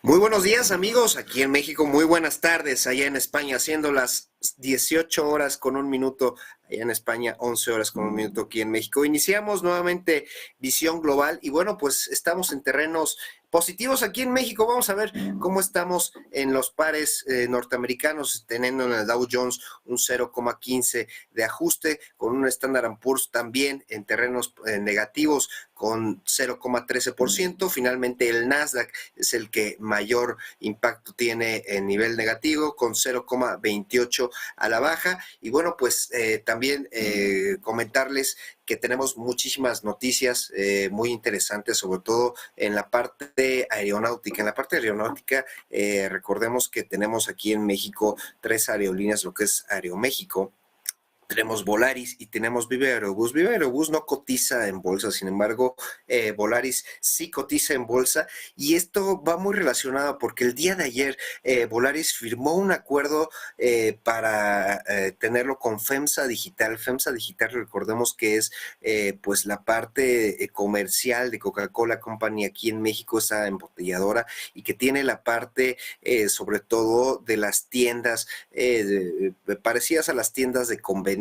Muy buenos días amigos, aquí en México, muy buenas tardes, allá en España, siendo las 18 horas con un minuto, allá en España, 11 horas con un minuto aquí en México. Iniciamos nuevamente Visión Global y bueno, pues estamos en terrenos positivos aquí en México. Vamos a ver cómo estamos en los pares norteamericanos, teniendo en el Dow Jones un 0,15 de ajuste, con un Standard & Poor's también en terrenos negativos con 0,13%. Finalmente el Nasdaq es el que mayor impacto tiene en nivel negativo con 0,28 a la baja. Y bueno, pues también comentarles que tenemos muchísimas noticias muy interesantes, sobre todo en la parte aeronáutica. En la parte aeronáutica, recordemos que tenemos aquí en México 3 aerolíneas, lo que es Aeroméxico, tenemos Volaris y tenemos Viva Aerobús. Viva Aerobús no cotiza en bolsa, sin embargo, Volaris sí cotiza en bolsa, y esto va muy relacionado porque el día de ayer Volaris firmó un acuerdo para tenerlo con FEMSA Digital. FEMSA Digital, recordemos que es pues la parte comercial de Coca-Cola Company aquí en México, esa embotelladora, y que tiene la parte sobre todo de las tiendas parecidas a las tiendas de conveniencia,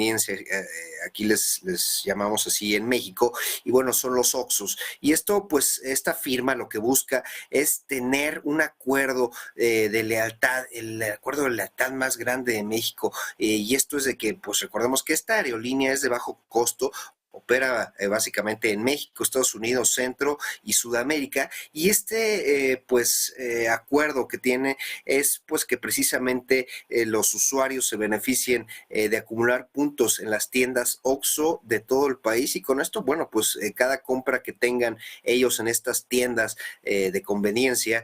aquí les llamamos así en México, y bueno, son los Oxxos. Y esto, pues, esta firma lo que busca es tener un acuerdo de lealtad, el acuerdo de lealtad más grande de México, y esto es de que, pues, recordemos que esta aerolínea es de bajo costo, opera básicamente en México, Estados Unidos, Centro y Sudamérica, y este acuerdo que tiene es pues que precisamente los usuarios se beneficien de acumular puntos en las tiendas OXXO de todo el país, y con esto, bueno, pues cada compra que tengan ellos en estas tiendas de conveniencia,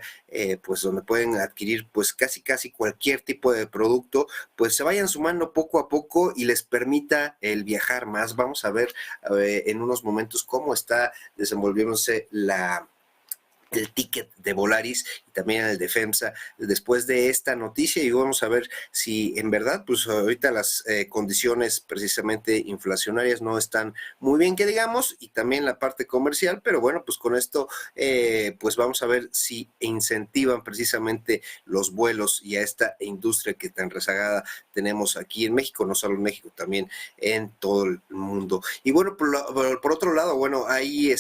pues donde pueden adquirir pues casi cualquier tipo de producto, pues se vayan sumando poco a poco y les permita el viajar más. Vamos a ver en unos momentos cómo está desenvolviéndose el ticket de Volaris y también el de FEMSA después de esta noticia, y vamos a ver si en verdad pues ahorita las condiciones precisamente inflacionarias no están muy bien que digamos, y también la parte comercial, pero bueno, pues con esto pues vamos a ver si incentivan precisamente los vuelos y a esta industria que tan rezagada tenemos aquí en México, no solo en México, también en todo el mundo. Y bueno, por otro lado, bueno, hay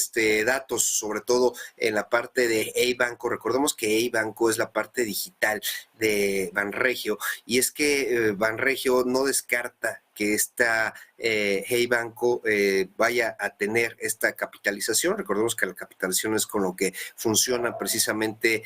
datos sobre todo en la parte de A-Banco. Recordemos que A-Banco es la parte digital de Banregio, y es que Banregio no descarta que esta A-Banco vaya a tener esta capitalización. Recordemos que la capitalización es con lo que funcionan precisamente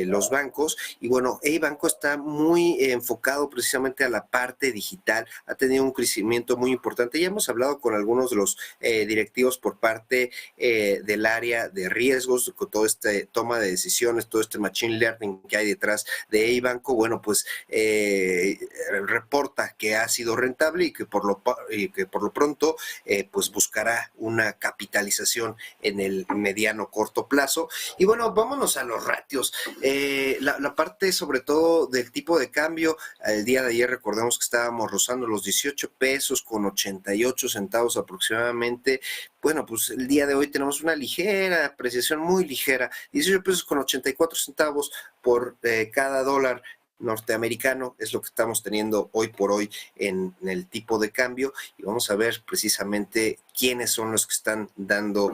los bancos, y bueno, A-Banco está muy enfocado precisamente a la parte digital, ha tenido un crecimiento muy importante. Ya hemos hablado con algunos de los directivos por parte del área de riesgos, con todo este toma de decisiones, todo este machine learning que hay detrás de A-Banco. Bueno, pues reporta que ha sido rentable y que por lo pronto pues buscará una capitalización en el mediano corto plazo. Y bueno, vámonos a los ratios. La parte sobre todo del tipo de cambio, el día de ayer recordemos que estábamos rozando los 18 pesos con 88 centavos aproximadamente. Bueno, pues el día de hoy tenemos una ligera apreciación, muy ligera, 18 pesos con 84 centavos por cada dólar norteamericano, es lo que estamos teniendo hoy por hoy en el tipo de cambio, y vamos a ver precisamente quiénes son los que están dando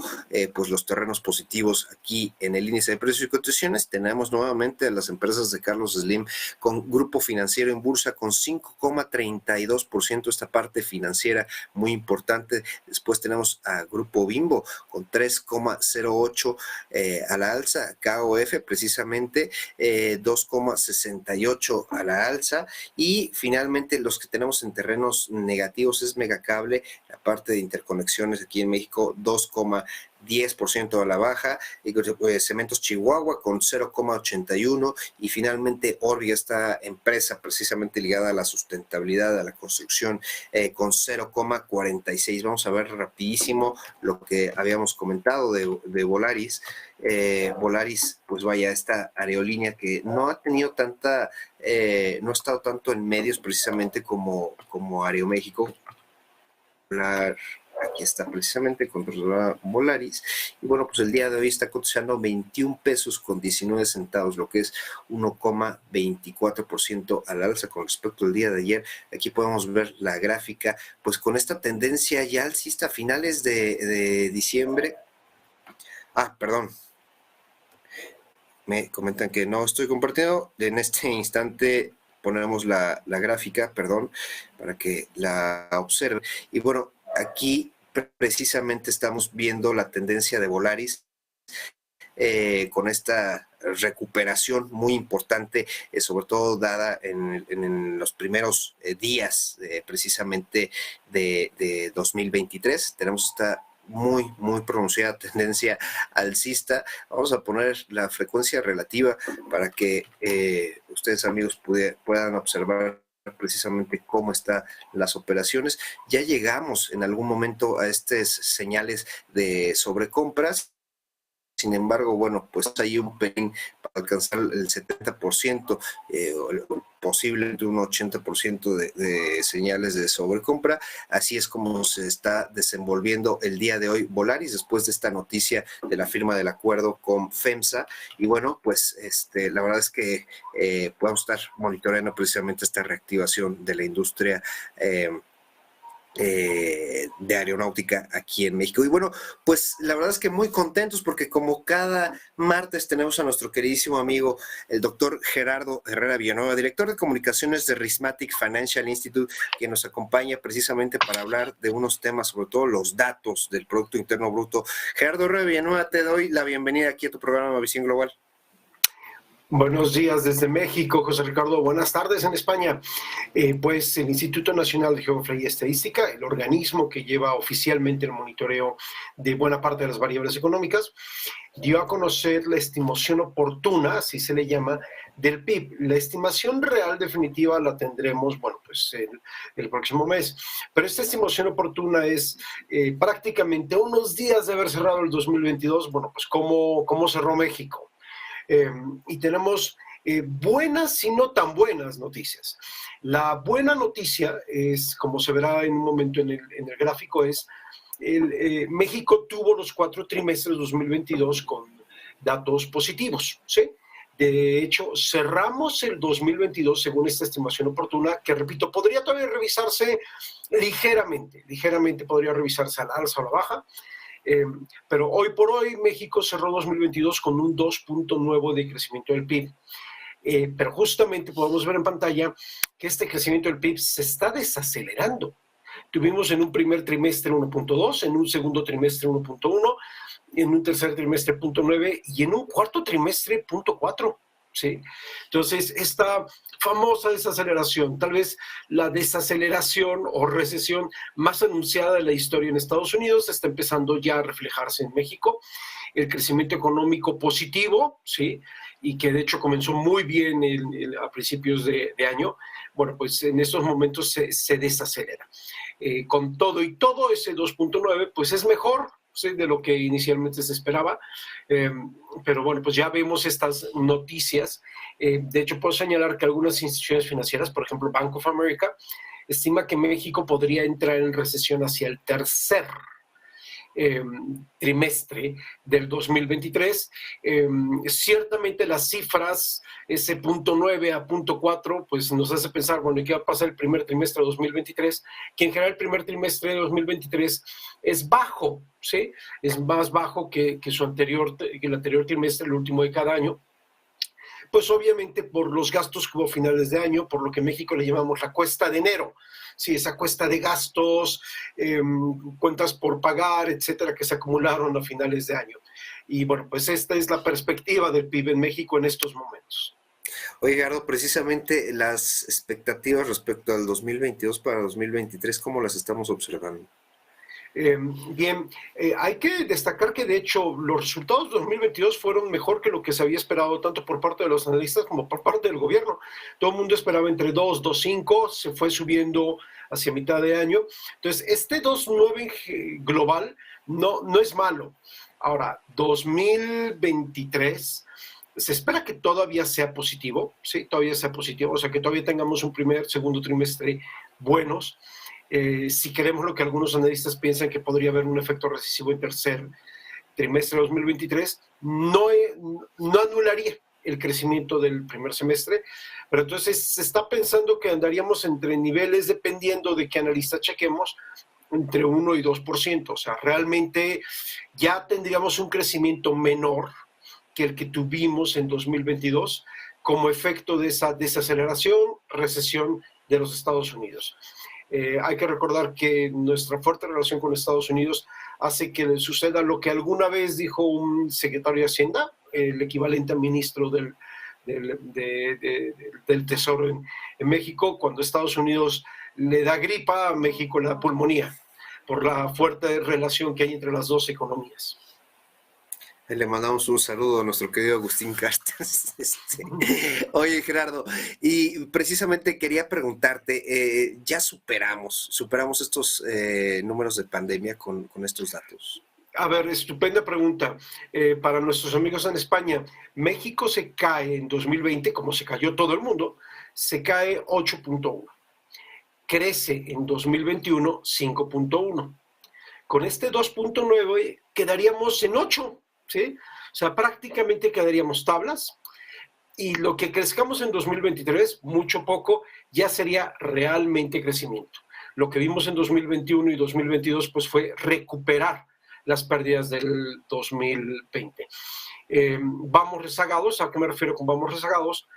pues los terrenos positivos aquí en el índice de precios y cotizaciones. Tenemos nuevamente a las empresas de Carlos Slim con Grupo Financiero en Bursa con 5,32%, esta parte financiera muy importante. Después tenemos a Grupo Bimbo con 3,08 a la alza, KOF precisamente 2,68 a la alza, y finalmente los que tenemos en terrenos negativos es Megacable, la parte de interconexiones aquí en México 2,10% a la baja, y Cementos Chihuahua con 0,81, y finalmente Orbia, esta empresa precisamente ligada a la sustentabilidad, a la construcción, con 0,46. Vamos a ver rapidísimo lo que habíamos comentado de Volaris. Volaris, pues vaya, esta aerolínea que no ha tenido no ha estado tanto en medios precisamente como Aeroméxico. aquí está precisamente controlada Volaris, y bueno, pues el día de hoy está cotizando 21 pesos con 19 centavos, lo que es 1,24% al alza con respecto al día de ayer. Aquí podemos ver la gráfica, pues con esta tendencia ya alcista a finales de diciembre. Perdón, me comentan que no estoy compartiendo. En este instante ponemos la gráfica, perdón, para que la observen. Y bueno, aquí precisamente estamos viendo la tendencia de Volaris con esta recuperación muy importante, sobre todo dada en los primeros días precisamente de 2023. Tenemos esta muy pronunciada tendencia alcista. Vamos a poner la frecuencia relativa para que ustedes, amigos, puedan observar precisamente cómo están las operaciones. Ya llegamos en algún momento a estas señales de sobrecompras. Sin embargo, bueno, pues hay un pelín para alcanzar el 70%, posiblemente un 80% de señales de sobrecompra. Así es como se está desenvolviendo el día de hoy Volaris después de esta noticia de la firma del acuerdo con FEMSA. Y bueno, pues la verdad es que podemos estar monitoreando precisamente esta reactivación de la industria de aeronáutica aquí en México. Y bueno, pues la verdad es que muy contentos porque como cada martes tenemos a nuestro queridísimo amigo, el doctor Gerardo Herrera Villanueva, director de comunicaciones de Rismatic Financial Institute, que nos acompaña precisamente para hablar de unos temas, sobre todo los datos del Producto Interno Bruto. Gerardo Herrera Villanueva, te doy la bienvenida aquí a tu programa Visión Global. Buenos días desde México, José Ricardo. Buenas tardes en España. Pues el Instituto Nacional de Geografía y Estadística, el organismo que lleva oficialmente el monitoreo de buena parte de las variables económicas, dio a conocer la estimación oportuna, así se le llama, del PIB. La estimación real definitiva la tendremos, bueno, pues el próximo mes. Pero esta estimación oportuna es prácticamente unos días de haber cerrado el 2022, bueno, pues cómo cerró México. Y tenemos buenas y no tan buenas noticias. La buena noticia es, como se verá en un momento en el gráfico, es México tuvo los 4 trimestres de 2022 con datos positivos, ¿sí? De hecho, cerramos el 2022 según esta estimación oportuna, que repito, podría todavía revisarse ligeramente podría revisarse al alza o a la baja. Pero hoy por hoy México cerró 2022 con un 2.9 de crecimiento del PIB. Pero justamente podemos ver en pantalla que este crecimiento del PIB se está desacelerando. Tuvimos en un primer trimestre 1.2, en un segundo trimestre 1.1, en un tercer trimestre 0.9 y en un cuarto trimestre 0.4. ¿Sí? Entonces, esta famosa desaceleración, tal vez la desaceleración o recesión más anunciada de la historia en Estados Unidos, está empezando ya a reflejarse en México. El crecimiento económico positivo, ¿sí? Y que de hecho comenzó muy bien a principios de año, bueno, pues en estos momentos se desacelera. Con todo y todo, ese 2.9 pues es mejor, ¿sí?, de lo que inicialmente se esperaba, pero bueno, pues ya vemos estas noticias. De hecho, puedo señalar que algunas instituciones financieras, por ejemplo, Bank of America, estima que México podría entrar en recesión hacia el tercer trimestre del 2023. Ciertamente las cifras, ese 0.9 a 0.4, pues nos hace pensar, bueno, ¿y qué va a pasar el primer trimestre de 2023? Que en general el primer trimestre de 2023 es bajo, ¿sí? Es más bajo que el anterior trimestre, el último de cada año. Pues obviamente por los gastos que hubo a finales de año, por lo que en México le llamamos la cuesta de enero, sí, esa cuesta de gastos, cuentas por pagar, etcétera, que se acumularon a finales de año. Y bueno, pues esta es la perspectiva del PIB en México en estos momentos. Oye, Gerardo, precisamente las expectativas respecto al 2022 para 2023, ¿cómo las estamos observando? Bien, hay que destacar que de hecho los resultados de 2022 fueron mejor que lo que se había esperado tanto por parte de los analistas como por parte del gobierno. Todo el mundo esperaba entre 2, 2.5, se fue subiendo hacia mitad de año. Entonces, este 2.9 global no es malo. Ahora, 2023 se espera que todavía sea positivo, sí, todavía sea positivo, o sea que todavía tengamos un segundo trimestre buenos. Si queremos lo que algunos analistas piensan que podría haber un efecto recesivo en tercer trimestre de 2023, no anularía el crecimiento del primer semestre, pero entonces se está pensando que andaríamos entre niveles, dependiendo de qué analista chequemos, entre 1 y 2%. O sea, realmente ya tendríamos un crecimiento menor que el que tuvimos en 2022 como efecto de esa desaceleración, recesión de los Estados Unidos. Hay que recordar que nuestra fuerte relación con Estados Unidos hace que suceda lo que alguna vez dijo un secretario de Hacienda, el equivalente a ministro del Tesoro en México. Cuando Estados Unidos le da gripa, a México le da pulmonía, por la fuerte relación que hay entre las dos economías. Le mandamos un saludo a nuestro querido Agustín Cartas. Oye, Gerardo, y precisamente quería preguntarte, ¿ya superamos estos números de pandemia con estos datos? A ver, estupenda pregunta. Para nuestros amigos en España, México se cae en 2020, como se cayó todo el mundo, se cae 8.1. Crece en 2021 5.1. Con este 2.9 quedaríamos en 8. ¿Sí? O sea, prácticamente quedaríamos tablas, y lo que crezcamos en 2023, mucho poco, ya sería realmente crecimiento. Lo que vimos en 2021 y 2022 pues fue recuperar las pérdidas del 2020. Vamos rezagados. ¿A qué me refiero con vamos rezagados?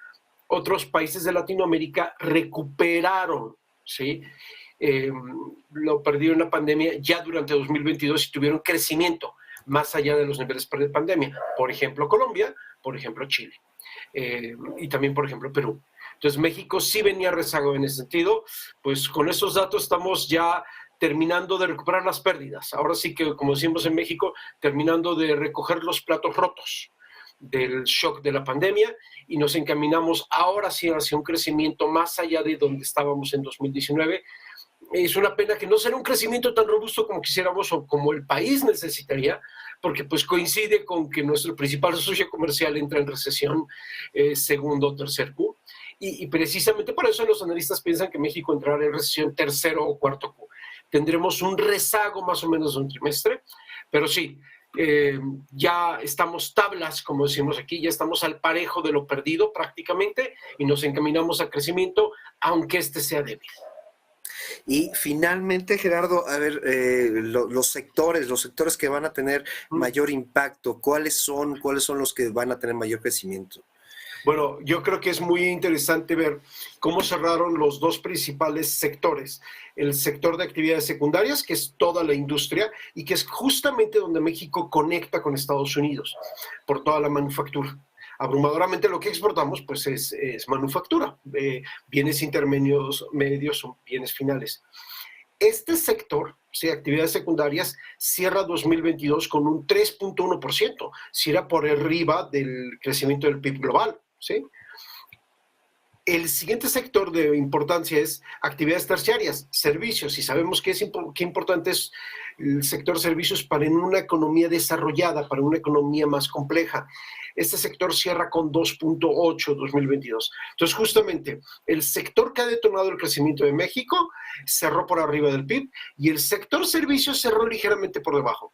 Otros países de Latinoamérica recuperaron, ¿sí? Lo perdieron en la pandemia ya durante 2022 y tuvieron crecimiento más allá de los niveles pre-pandemia. Por ejemplo, Colombia, por ejemplo, Chile, y también, por ejemplo, Perú. Entonces, México sí venía rezagado en ese sentido. Pues con esos datos estamos ya terminando de recuperar las pérdidas. Ahora sí que, como decimos en México, terminando de recoger los platos rotos del shock de la pandemia, y nos encaminamos ahora sí hacia un crecimiento más allá de donde estábamos en 2019. Es una pena que no sea un crecimiento tan robusto como quisiéramos o como el país necesitaría, porque pues coincide con que nuestro principal socio comercial entra en recesión segundo o tercer Q, y precisamente por eso los analistas piensan que México entrará en recesión tercero o cuarto Q. Tendremos un rezago más o menos de un trimestre, pero sí, ya estamos tablas, como decimos aquí, ya estamos al parejo de lo perdido prácticamente, y nos encaminamos a crecimiento, aunque este sea débil. Y finalmente, Gerardo, a ver, los sectores que van a tener mayor impacto, ¿cuáles son los que van a tener mayor crecimiento? Bueno, yo creo que es muy interesante ver cómo cerraron los dos principales sectores. El sector de actividades secundarias, que es toda la industria, y que es justamente donde México conecta con Estados Unidos, por toda la manufactura. Abrumadoramente lo que exportamos pues es manufactura, bienes intermedios, medios o bienes finales. Este sector, ¿sí?, actividades secundarias, cierra 2022 con un 3.1%, si era por arriba del crecimiento del PIB global, ¿sí? El siguiente sector de importancia es actividades terciarias, servicios, y sabemos que qué importante es el sector servicios para una economía desarrollada, para una economía más compleja. Este sector cierra con 2.8 2022. Entonces, justamente, el sector que ha detonado el crecimiento de México cerró por arriba del PIB, y el sector servicios cerró ligeramente por debajo.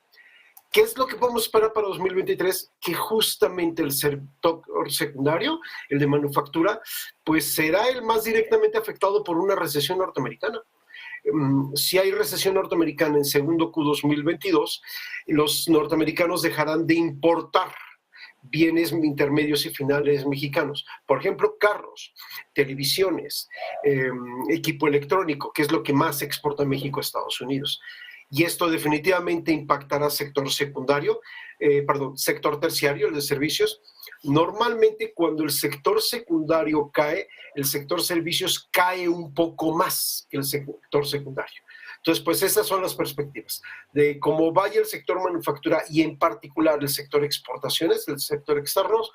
¿Qué es lo que podemos esperar para 2023? Que justamente el sector secundario, el de manufactura, pues será el más directamente afectado por una recesión norteamericana. Si hay recesión norteamericana en segundo Q 2022, los norteamericanos dejarán de importar bienes intermedios y finales mexicanos. Por ejemplo, carros, televisiones, equipo electrónico, que es lo que más exporta México a Estados Unidos. Y esto definitivamente impactará sector terciario, el de servicios. Normalmente cuando el sector secundario cae, el sector servicios cae un poco más que el sector secundario. Entonces, pues esas son las perspectivas de cómo vaya el sector manufactura y en particular el sector exportaciones, el sector externos,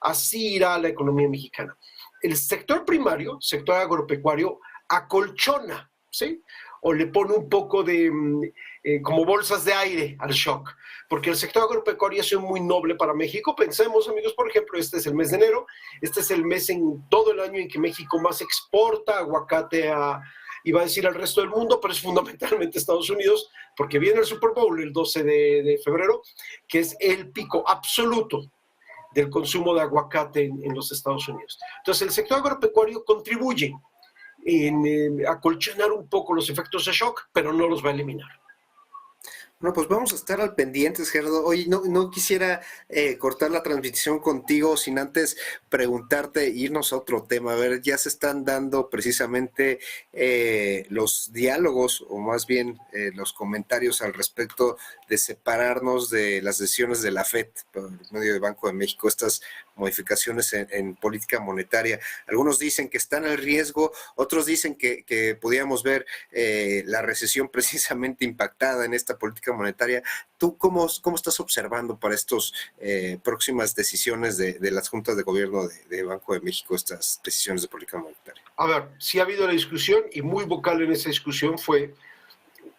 así irá la economía mexicana. El sector primario, sector agropecuario, acolchona, ¿sí?, o le pone un poco de como bolsas de aire al shock, porque el sector agropecuario es muy noble para México. Pensemos, amigos, por ejemplo, este es el mes de enero, este es el mes en todo el año en que México más exporta aguacate iba a decir al resto del mundo, pero es fundamentalmente Estados Unidos, porque viene el Super Bowl el 12 de febrero, que es el pico absoluto del consumo de aguacate en los Estados Unidos. Entonces, el sector agropecuario contribuye en acolchonar un poco los efectos de shock, pero no los va a eliminar. Bueno, pues vamos a estar al pendiente, Gerardo. Oye, no quisiera cortar la transmisión contigo sin antes preguntarte, irnos a otro tema. A ver, ya se están dando precisamente los diálogos, o más bien los comentarios al respecto de separarnos de las decisiones de la FED por medio del Banco de México, estas modificaciones en política monetaria. Algunos dicen que están al riesgo, otros dicen que podíamos ver la recesión precisamente impactada en esta política monetaria. ¿Tú cómo estás observando para estas próximas decisiones de las juntas de gobierno de Banco de México, estas decisiones de política monetaria? A ver, sí ha habido la discusión, y muy vocal en esa discusión fue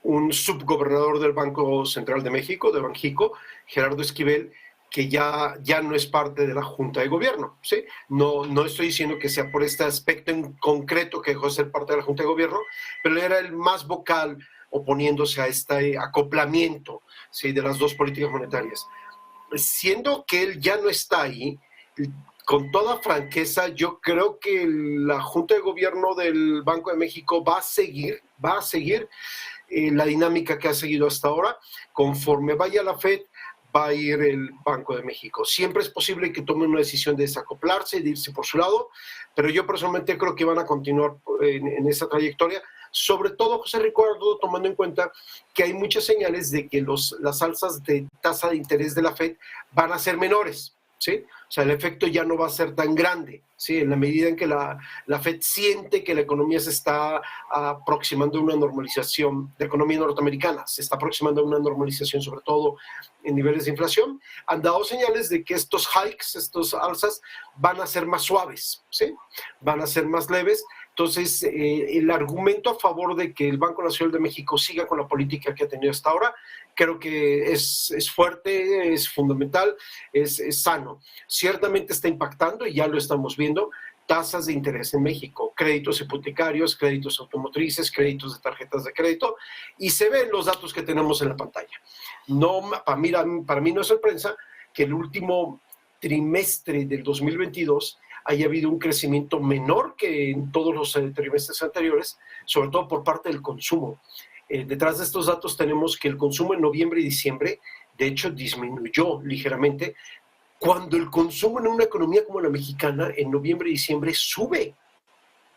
un subgobernador del Banco Central de México, de Banxico, Gerardo Esquivel, que ya no es parte de la Junta de Gobierno, ¿sí? No estoy diciendo que sea por este aspecto en concreto que dejó de ser parte de la Junta de Gobierno, pero era el más vocal oponiéndose a este acoplamiento, ¿sí?, de las dos políticas monetarias. Siendo que él ya no está ahí, con toda franqueza, yo creo que la Junta de Gobierno del Banco de México va a seguir la dinámica que ha seguido hasta ahora. Conforme vaya la FED, va a ir el Banco de México. Siempre es posible que tomen una decisión de desacoplarse, de irse por su lado, pero yo personalmente creo que van a continuar en esa trayectoria, sobre todo, José Ricardo, tomando en cuenta que hay muchas señales de que las alzas de tasa de interés de la FED van a ser menores, ¿sí? O sea, el efecto ya no va a ser tan grande, ¿sí? En la medida en que la FED siente que la economía se está aproximando a una normalización, la economía norteamericana se está aproximando a una normalización, sobre todo en niveles de inflación, han dado señales de que estos hikes, estos alzas, van a ser más suaves, ¿sí? Van a ser más leves. Entonces, el argumento a favor de que el Banco Nacional de México siga con la política que ha tenido hasta ahora, creo que es fuerte, es fundamental, es sano. Ciertamente está impactando, y ya lo estamos viendo, tasas de interés en México, créditos hipotecarios, créditos automotrices, créditos de tarjetas de crédito, y se ven los datos que tenemos en la pantalla. No, para mí no es sorpresa que el último trimestre del 2022 haya habido un crecimiento menor que en todos los trimestres anteriores, sobre todo por parte del consumo. Detrás de estos datos tenemos que el consumo en noviembre y diciembre, de hecho, disminuyó ligeramente, cuando el consumo en una economía como la mexicana en noviembre y diciembre sube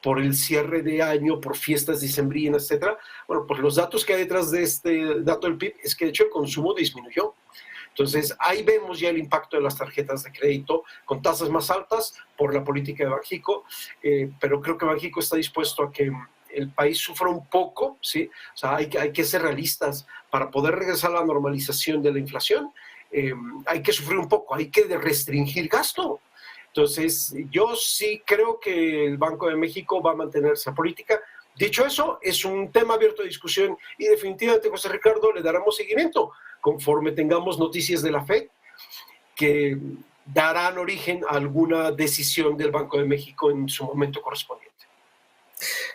por el cierre de año, por fiestas dicembrinas, etc. Bueno, pues los datos que hay detrás de este dato del PIB es que de hecho el consumo disminuyó. Entonces, ahí vemos ya el impacto de las tarjetas de crédito con tasas más altas por la política de Banxico, pero creo que Banxico está dispuesto a que el país sufra un poco, ¿sí? O sea, hay que ser realistas para poder regresar a la normalización de la inflación. Hay que sufrir un poco, hay que restringir gasto. Entonces, yo sí creo que el Banco de México va a mantener esa política. Dicho eso, es un tema abierto de discusión y definitivamente, José Ricardo, le daremos seguimiento conforme tengamos noticias de la FED que darán origen a alguna decisión del Banco de México en su momento correspondiente.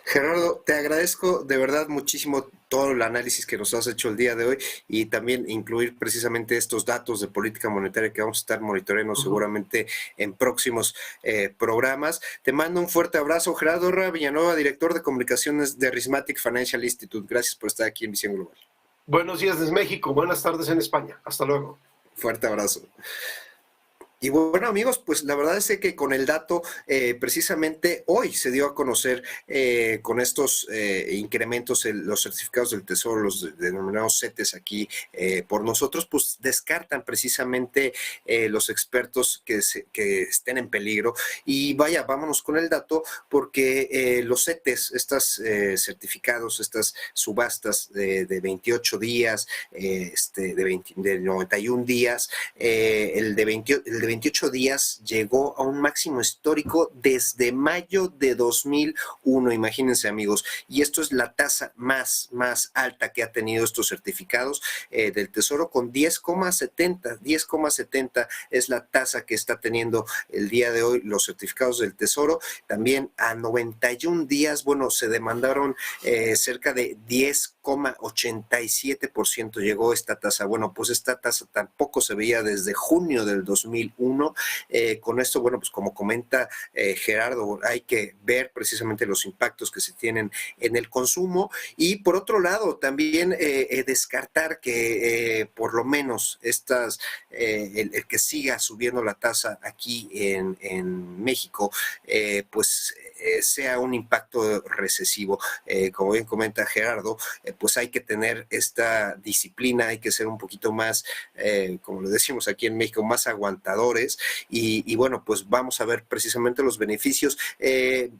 Gerardo, te agradezco de verdad muchísimo todo el análisis que nos has hecho el día de hoy y también incluir precisamente estos datos de política monetaria que vamos a estar monitoreando seguramente en próximos programas. Te mando un fuerte abrazo, Gerardo Ra Villanueva, director de comunicaciones de Rismatic Financial Institute. Gracias por estar aquí en Visión Global. Buenos días desde México, buenas tardes en España. Hasta luego. Fuerte abrazo. Y bueno, amigos, pues la verdad es que con el dato, precisamente hoy se dio a conocer con estos incrementos, los certificados del Tesoro, los denominados CETES aquí por nosotros, pues descartan precisamente los expertos que estén en peligro. Y vaya, vámonos con el dato, porque los CETES, estos certificados, estas subastas de 28 días, de 91 días, el de de 28 días llegó a un máximo histórico desde mayo de 2001, imagínense amigos, y esto es la tasa más alta que ha tenido estos certificados del Tesoro con 10,70 es la tasa que está teniendo el día de hoy los certificados del Tesoro. También a 91 días, bueno, se demandaron cerca de 10,87% llegó esta tasa. Bueno, pues esta tasa tampoco se veía desde junio del 2001. Con esto, bueno, pues como comenta Gerardo, hay que ver precisamente los impactos que se tienen en el consumo y por otro lado también descartar que por lo menos el que siga subiendo la tasa aquí en México, pues sea un impacto recesivo. Como bien comenta Gerardo, pues hay que tener esta disciplina, hay que ser un poquito más, como le decimos aquí en México, más aguantadores y bueno, pues vamos a ver precisamente los beneficios.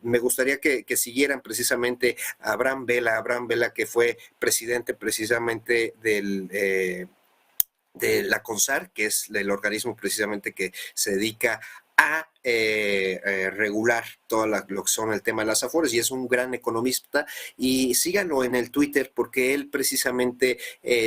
Me gustaría que siguieran precisamente a Abraham Vela, que fue presidente precisamente de la CONSAR, que es el organismo precisamente que se dedica a regular todo lo que son el tema de las afores y es un gran economista y síganlo en el Twitter porque él precisamente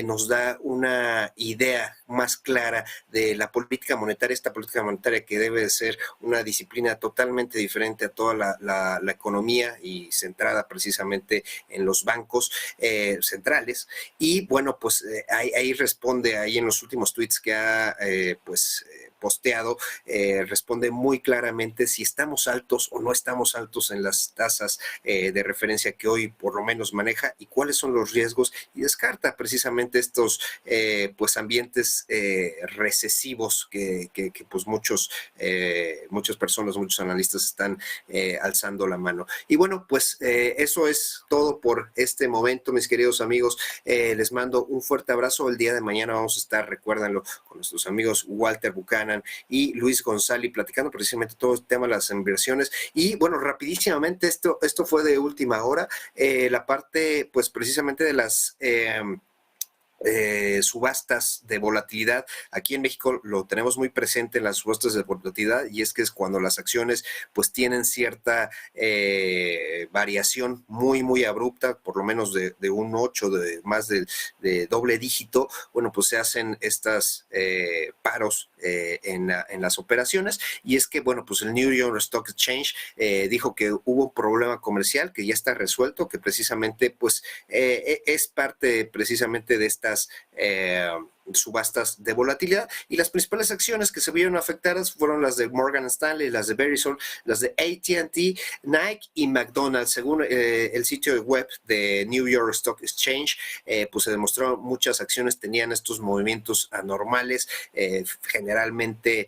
nos da una idea más clara de la política monetaria, esta política monetaria que debe de ser una disciplina totalmente diferente a toda la economía y centrada precisamente en los bancos centrales y bueno, pues ahí responde, ahí en los últimos tweets que ha posteado, responde muy claramente si estamos altos o no estamos altos en las tasas de referencia que hoy por lo menos maneja y cuáles son los riesgos y descarta precisamente estos pues ambientes recesivos que pues muchas personas, muchos analistas están alzando la mano. Y bueno, pues eso es todo por este momento, mis queridos amigos. Les mando un fuerte abrazo. El día de mañana vamos a estar, recuérdenlo, con nuestros amigos Walter Buchanan y Luis González platicando precisamente todo el tema de las inversiones y bueno, rapidísimamente esto fue de última hora, la parte pues precisamente de las subastas de volatilidad. Aquí en México lo tenemos muy presente en las subastas de volatilidad y es que es cuando las acciones pues tienen cierta variación muy abrupta, por lo menos de un 8, de más de doble dígito, bueno, pues se hacen estas paros en las operaciones y es que, bueno, pues el New York Stock Exchange dijo que hubo un problema comercial que ya está resuelto, que precisamente pues es parte precisamente de estas subastas de volatilidad y las principales acciones que se vieron afectadas fueron las de Morgan Stanley, las de Verizon, las de AT&T, Nike y McDonald's. Según el sitio web de New York Stock Exchange, pues se demostró muchas acciones tenían estos movimientos anormales, generalmente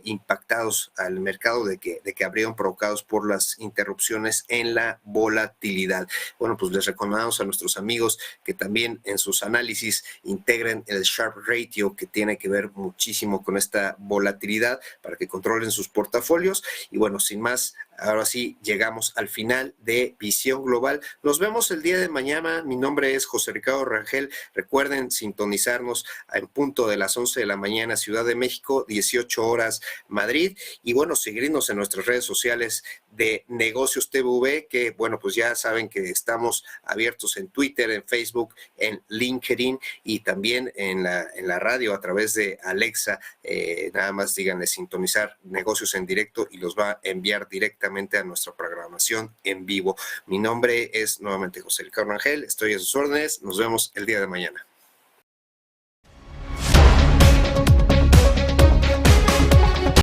impactados al mercado de que habrían provocados por las interrupciones en la volatilidad. Bueno, pues les recomendamos a nuestros amigos que también en sus análisis integren el Sharpe Ratio, que tiene que ver muchísimo con esta volatilidad para que controlen sus portafolios. Y bueno, sin más, ahora sí llegamos al final de Visión Global. Nos vemos el día de mañana. Mi nombre es José Ricardo Rangel. Recuerden sintonizarnos en punto de las 11 de la mañana, Ciudad de México, 18 horas Madrid. Y bueno, seguirnos en nuestras redes sociales de Negocios TV, que bueno, pues ya saben que estamos abiertos en Twitter, en Facebook, en LinkedIn y también en la radio a través de Alexa. Nada más díganle sintonizar Negocios en Directo y los va a enviar directamente a nuestra programación en vivo. Mi nombre es nuevamente José Ricardo Rangel, estoy a sus órdenes, nos vemos el día de mañana.